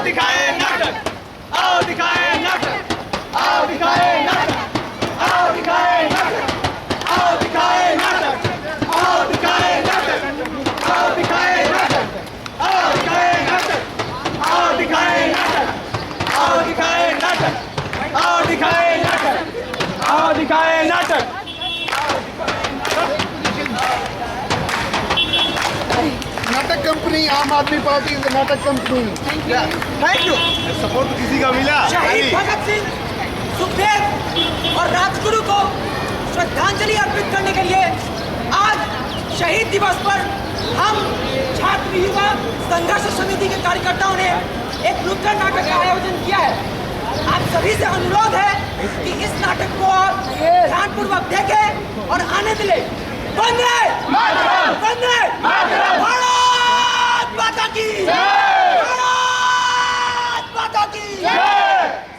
दिखाए नाटक, आओ दिखाए नाटक, आओ दिखाए नाटक, आओ दिखाए नाटक, आओ दिखाए नाटक, आओ दिखाए नाटक, आओ दिखाए नाटक, आओ दिखाए नाटक, आओ दिखाए नाटक, आओ दिखाए नाटक, आओ दिखाए नाटक, आओ दिखाए नाटक। नाटक कंपनी, आम आदमी पार्टी इज नाटक कंपनी। Thank you. सपोर्ट किसी का मिला? शहीद भगत सिंह, सुखदेव और राजगुरु को श्रद्धांजलि अर्पित करने के लिए आज शहीद दिवस पर हम छात्र युवा संघर्ष समिति के कार्यकर्ताओं ने एक नुक्कड़ नाटक का आयोजन किया है। आप सभी से अनुरोध है कि इस नाटक को आप ध्यानपूर्वक देखें और आनंद लें। वंदे मातरम! वंदे मातरम! भारत माता की जय! भारत माता की जय!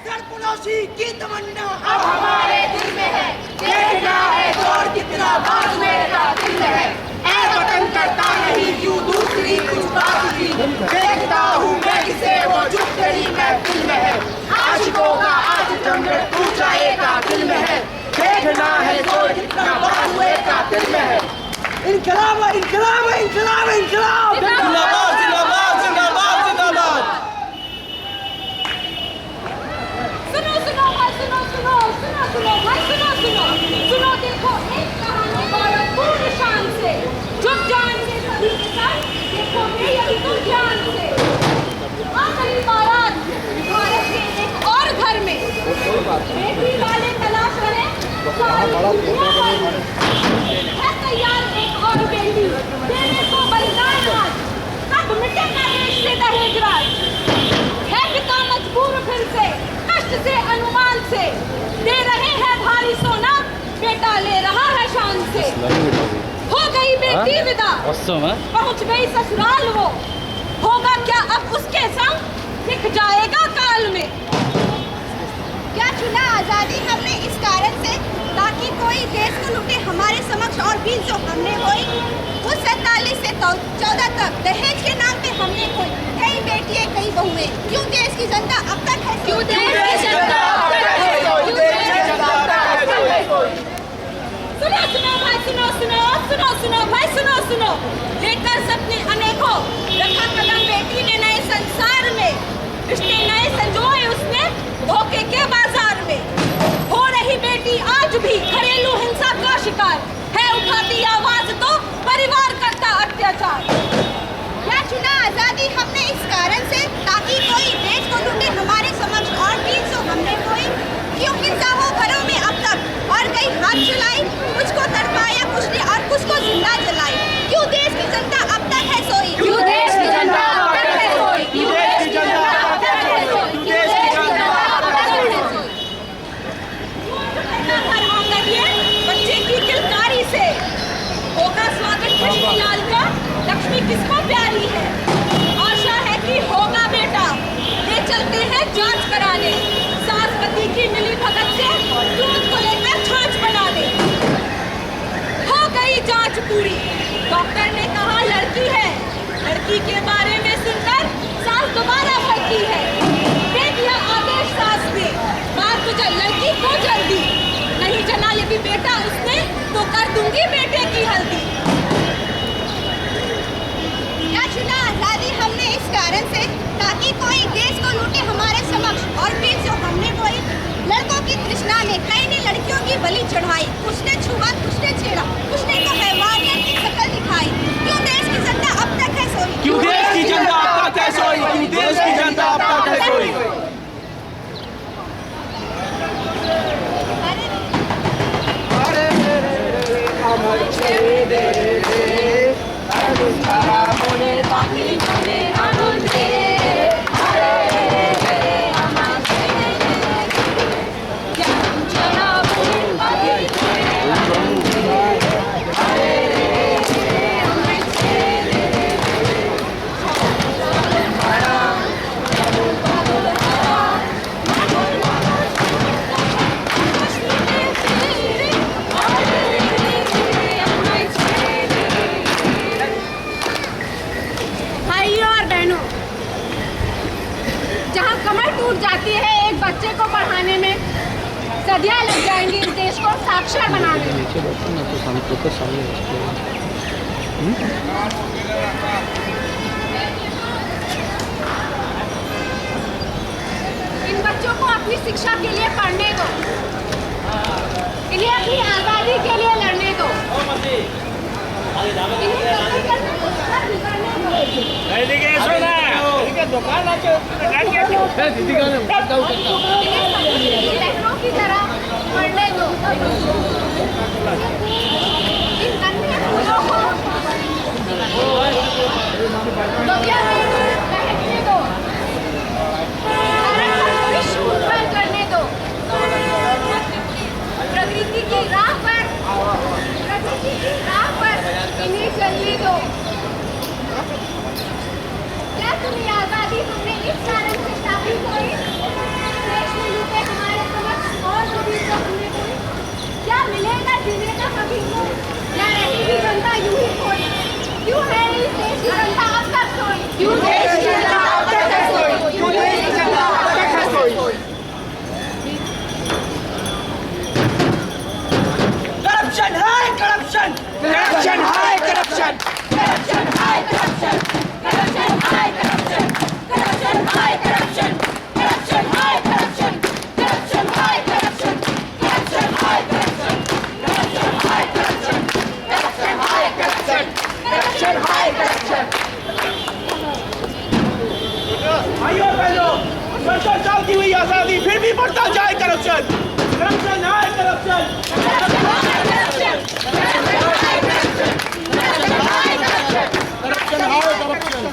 सरफरोशी की तमन्ना अब हमारे दिल में है, देखना है जोर कितना बात मेरा दिल में है। ऐ वतन करता नहीं क्यों दूसरी कुछ बात की, देखता हूँ मैं किसे वो चुप तेरी महफिल में है। आशिकों का आज जंगल ऊंचाएगा दिल में है, देखना है जोर कितना बात मेरा दिल में है। इनकलाब इनकलाब इनकलाब इनकलाब जिंदाबाद जिंदाबाद जिंदाबाद जिंदाबाद। सुनो सुनो भाई, सुनो सुनो सुनो सुनो भाई, सुनो सुनो सुनो, देखो एक कहानी और पूर्ण शान से, झुक जान से सभी के साथ देखो ये यही तो ध्यान से। आखिरी बारात भारत के एक और घर में, बेटी वाले तलाश रहे है तैयार एक और बेटी देने को बलिदान आज, कब मिटेगा देश से दहेज राज। है पिता मजबूर फिर से कष्ट से अनुमान से, दे रहे हैं भारी सोना बेटा ले रहा है शान से। हो गई बेटी विदा, पहुंच गई ससुराल वो, होगा क्या अब उसके संग दिख जाएगा काल में। क्या चुना आजादी हमने इस कारण से, ताकि कोई देश को लूटे हमारे समक्ष और बीच जो हमने बोई। उस 47 से 14 तक दहेज के नाम पे हमने खोई कई बेटियां कई बहुएं। क्यों देश की जनता अब तक है, क्यों देश की जनता अब तक है, क्यों देश की जनता अब तक है। सुनो सुनो भाई, सुनो सुनो सुनो सुनो भाई, सुनो सुनो, लेकर सपने अनेकों रखा कदम बेटी ने नए संसार में, रिश्ते नए संजोए उसने धोखे के बाजार में। हो रही बेटी आज भी घरेलू हिंसा का शिकार है, उठाती आवाज तो परिवार करता अत्याचार। क्या चुना आजादी हमने इस कारण से, ताकि कोई देश को लूटे हमारे समक्ष और बीच जो हमने कोई। क्यों हिंसा हो घरों में अब तक और कई हाथ चलाई, कुछ को तड़पाया कुछ ने और कुछ को जिंदा जलाई। क्यों देश की जनता अब तक है सोई, क्यों देश की जनता अब तक है सोई, क्यों देश की जनता अब तक है सोई, क्यों देश की जनता अब तक है सोई। घर आंगन बच्चे की किलकारी से, होगा स्वागत कृष्ण लाल का, लक्ष्मी किसको प्यारी है। आशा है कि होगा बेटा, ले चलते हैं जांच कराने, सास पति की मिली भगत से दूध को लेकर छाछ बना दे। हो गई जांच पूरी, डॉक्टर ने कहा लड़की है, लड़की के बारे में सुनकर सास दोबारा भर्ती है। दे दिया आदेश सास ने, बात तो लड़की को जल्दी, नहीं जना यदि बेटा उसने तो कर दूंगी बेटे की हल्दी। क्या चुना आजादी हमने इस कारण से, ताकि कोई देश को लूटे हमारे समक्ष और बीच जो हमने बोई। लड़कों की तृष्णा में कई ने लड़कियों की बलि चढ़ाई, कुछ ने छुआ कुछ ने छेड़ा, कुछ ने तो हैवानियत की शक्ल दिखाई। क्यों देश की जनता अब तक है सोई, क्यों देश की जनता अब तक है सोई, क्यों देश की जनता अब तक है सोई। जहाँ कमर टूट जाती है एक बच्चे को पढ़ाने में, सदियां लग जाएंगी इस देश को साक्षर बनाने में। इन बच्चों को अपनी शिक्षा के लिए पढ़ने दो, इन्हें अपनी आज़ादी के लिए लड़ने दो, लहरों की तरह पढ़ने दो, इन अन्य फूलों को दुनिया में बहकने दो, भारत का विश्व उज्ज्वल करने दो, प्रकृति की राह पर इन्हें चलने दो। क्या तुम्हें आज़ादी हमने इस कारण से स्थापित हुई, देश में लूटे हमारे समक्ष और कभी तो हमने कोई, क्या मिलेगा जीने का कभी को, या रहेगी जनता यूं ही खोई, क्यों है इस देश की जनता अब तक सोई, क्यों देश की जनता अब तक सोई, क्यों देश की जनता अब तक सोई। करप्शन है करप्शन, करप्शन है करप्शन, करप्शन हाय करप्शन, करप्शन हाय करप्शन, करप्शन हाय करप्शन, करप्शन हाय करप्शन, करप्शन हाय करप्शन, करप्शन हाय करप्शन, करप्शन हाय करप्शन, करप्शन हाय करप्शन, करप्शन हाय करप्शन। भाइयों बहनों, 70 साल की हुई आजादी फिर भी बढ़ता जाए करप्शन, करप्शन है करप्शन, करप्शन हाय करप्शन, करप्शन हाय करप्शन, करप्शन हाय करप्शन, करप्शन हाय करप्शन।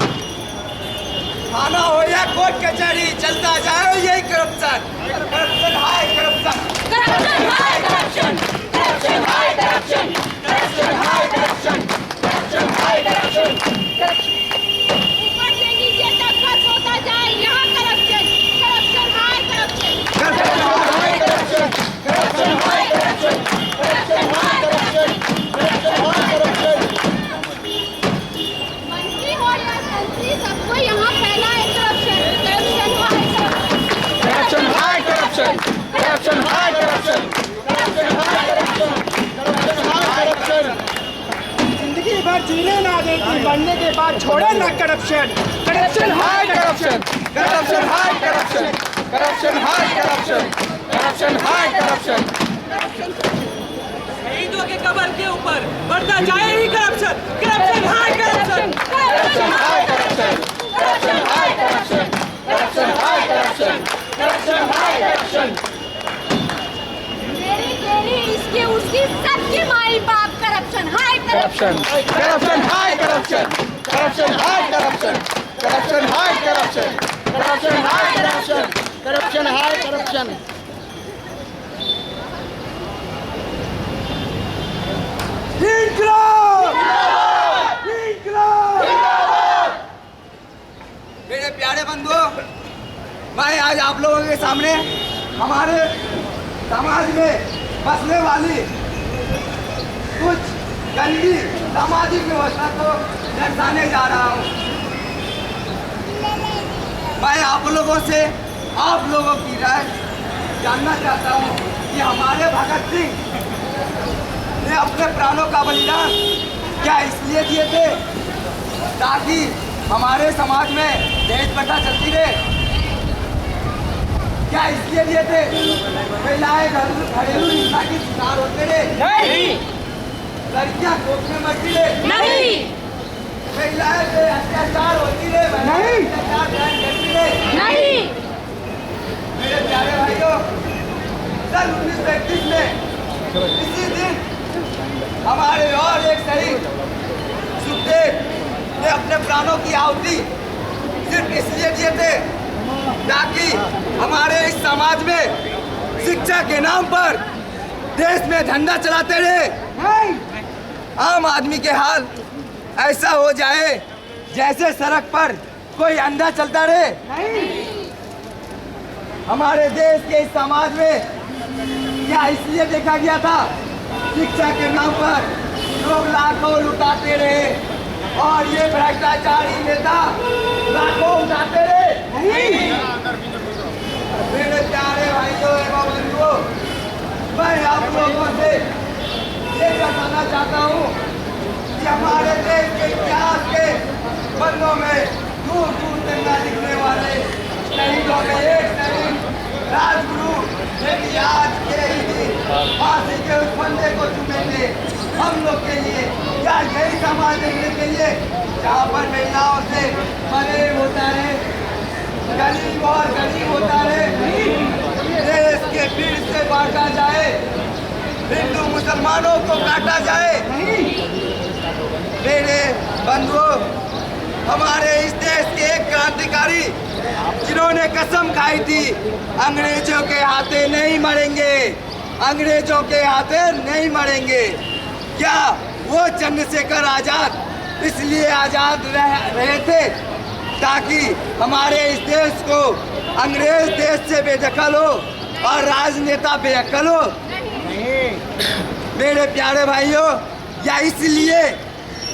थाना हो या कोर्ट कचहरी चलता जाए यही करप्शन, करप्शन हाय करप्शन, करप्शन हाय करप्शन, करप्शन हाय करप्शन, करप्शन हाय करप्शन, करप्शन हाय करप्शन। ऊपर से नीचे तक खर्च होता जाए यहाँ करप्शन, करप्शन हाय करप्शन, करप्शन हाय करप्शन, करप्शन हाय करप्शन, करप्शन हाय करप्शन। करप्शन हाय करप्शन। मंत्री हो या संतरी सबको यहाँ फैला है करप्शन, करप्शन हाय करप्शन, करप्शन हाय करप्शन, करप्शन हाय करप्शन, करप्शन हाय करप्शन। जिंदगी भर जीने ना देती, बनने के बाद छोड़े ना करप्शन, करप्शन हाय करप्शन, करप्शन हाय करप्शन, करप्शन हाय करप्शन, करप्शन हाय करप्शन। शहीदों के कब्र के ऊपर बढ़ता जाए ही करप्शन, करप्शन हाय करप्शन, करप्शन हाय करप्शन, करप्शन हाय करप्शन, करप्शन हाय करप्शन, करप्शन हाय करप्शन। मेरी तेरी इसकी उसकी सबकी माई बाप करप्शन हाय करप्शन, करप्शन हाय करप्शन, करप्शन हाय करप्शन, करप्शन हाय करप्शन, करप्शन हाय करप्शन, करप्शन हाय करप्शन। मेरे प्यारे बंधुओं, मैं आज आप लोगों के सामने हमारे समाज में बसने वाली कुछ गंदी सामाजिक व्यवस्था को दर्शाने जा रहा हूँ। मैं आप लोगों से आप लोगों की राय जानना चाहता हूँ कि हमारे भगत सिंह ने अपने प्राणों का बलिदान क्या इसलिए दिए थे ताकि हमारे समाज में दहेज प्रथा चलती रहे? क्या इसलिए दिए थे महिलाएं घरेलू हिंसा की शिकार होते रहे? नहीं, लड़कियां कोख में मरती रहे? नहीं, महिलाएं पे अत्याचार होती रहे? नहीं, अत्याचार सहन करती रहे? नहीं। मेरे प्यारे भाइयों, सन 1931 में इसी दिन हमारे और एक शहीद सुखदेव ने अपने प्राणों की आहुति सिर्फ इसलिए दिए थे ताकि हमारे इस समाज में शिक्षा के नाम पर देश में धंधा चलाते रहे। आम आदमी के हाल ऐसा हो जाए जैसे सड़क पर कोई अंधा चलता रहे। हमारे देश के इस समाज में क्या इसलिए देखा गया था शिक्षा के नाम पर लोग लाखों लुटाते रहे और ये भ्रष्टाचारी नेता लाखों उठाते रहे? नहीं, मैं आप लोगों से ये बताना चाहता हूँ कि हमारे देश के इतिहास के पन्नों में दूर दूर तक न लिखने वाले शहीदों में एक शहीद राजगुरु लेकिन आज के ही दिन फांसी के उस फंदे को चुमेंगे हम लोग के लिए, या यही समाज देखने के लिए जहाँ पर महिलाओं से मरेब होता है, गरीब और गरीब होता है, देश के भीड़ से बांटा जाए, हिंदू मुसलमानों को काटा जाए। मेरे बंधुओं, हमारे इस देश के एक क्रांतिकारी जिन्होंने कसम खाई थी अंग्रेजों के हाथे नहीं मरेंगे, अंग्रेजों के हाथे नहीं मरेंगे। क्या वो चंद्रशेखर आजाद इसलिए आजाद रहे थे ताकि हमारे इस देश को अंग्रेज देश से बेदखल हो और राजनेता बेअक्ल हो? मेरे प्यारे भाइयों, या इसलिए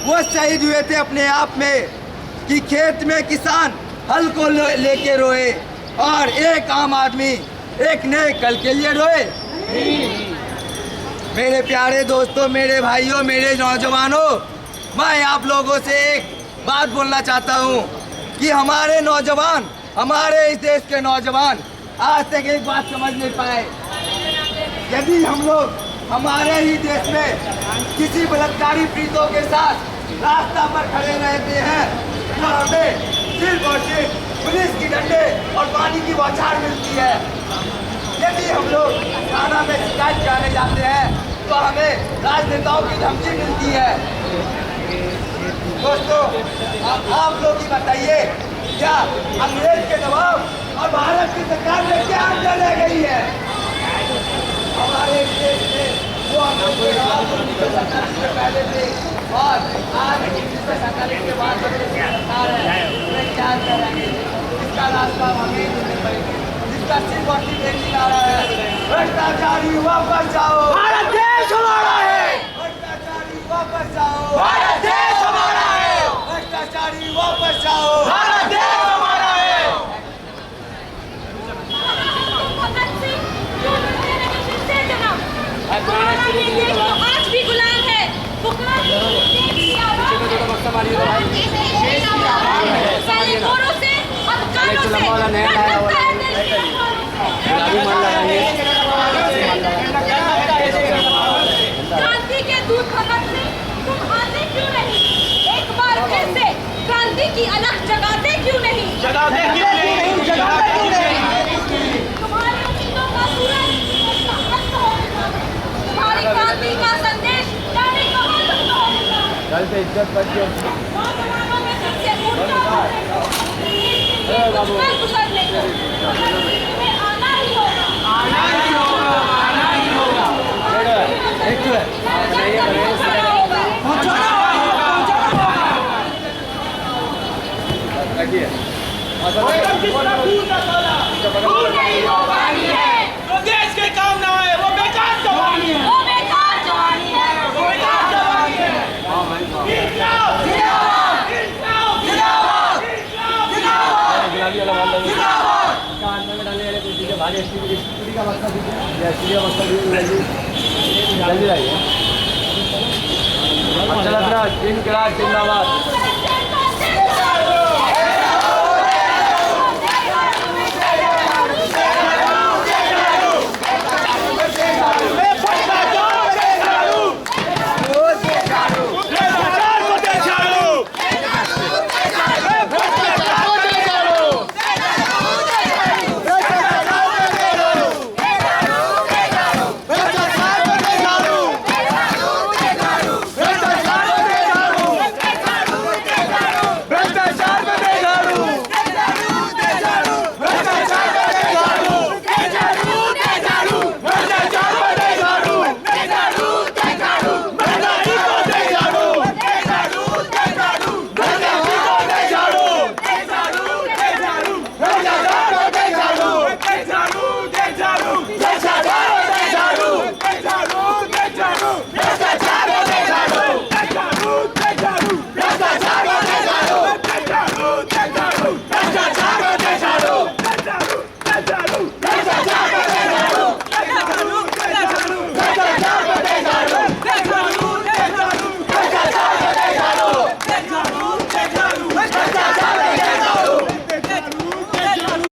वो शहीद हुए थे अपने आप में कि खेत में किसान हल को लेके रोए और एक आम आदमी एक नए कल के लिए रोए? मेरे प्यारे दोस्तों, मेरे भाइयों, मेरे नौजवानों, मैं आप लोगों से एक बात बोलना चाहता हूँ कि हमारे नौजवान, हमारे इस देश के नौजवान आज तक एक बात समझ नहीं पाए। यदि हम लोग हमारे ही देश में किसी बलात्कारी पीड़ितों के साथ रास्ता पर खड़े रहते हैं तो हमें सिर्फ और सिर्फ पुलिस की डंडे और पानी की बौछार मिलती है। यदि हम लोग थाना में शिकायत कराने जाते हैं तो हमें राजनेताओं की धमकी मिलती है। दोस्तों, आप लोग ही बताइए, क्या अंग्रेज के दबाव और भारत की सरकार में क्या अंतर रह गई है? हमारे देश में वो अंग्रेज के दबाव को 1947 से पहले थे और आज 1947 के बाद जो सरकार है उसमें क्या अंतर है? इसका रास्ता हमें ढूंढने पड़ेगा। जिसका सिर्फ और सिर्फ एक ही नारा है, भ्रष्टाचारी वापस जाओ, भारत देश हमारा है। भ्रष्टाचारी वापस जाओ, भारत देश हमारा है। भ्रष्टाचारी वापस जाओ, भारत देश हमारा है। आज भी गुलाम है, पहले गोरों से अब कालों से क्रांति के दूध भगत से तुम आते क्यों नहीं? एक बार फिर से क्रांति की अलख जगाते क्यों नहीं? जगाते क्यों नहीं? जगाते क्यों नहीं? तुम्हारी उम्मीदों का सूरज अस्त हो चुका है। तुम्हारी क्रांति का संदेश जाने कहाँ तक पहुँचेगा? कल पे इज्जत बच गई। नौजवानों में सबसे ऊंचा गुजरने को तुम्हें आना ही होगा। आना ही होगा, आना ही होगा। जो देश के काम ना आए वो बेकार जवानी है, वो बेकार जवानी है, वो बेकार जवानी है। जिंदाबाद, जिंदाबाद, जिंदाबाद, जिंदाबाद, जिंदाबाद। जल्दी लाइए। अच्छा लग रहा है, जिंदाबाद।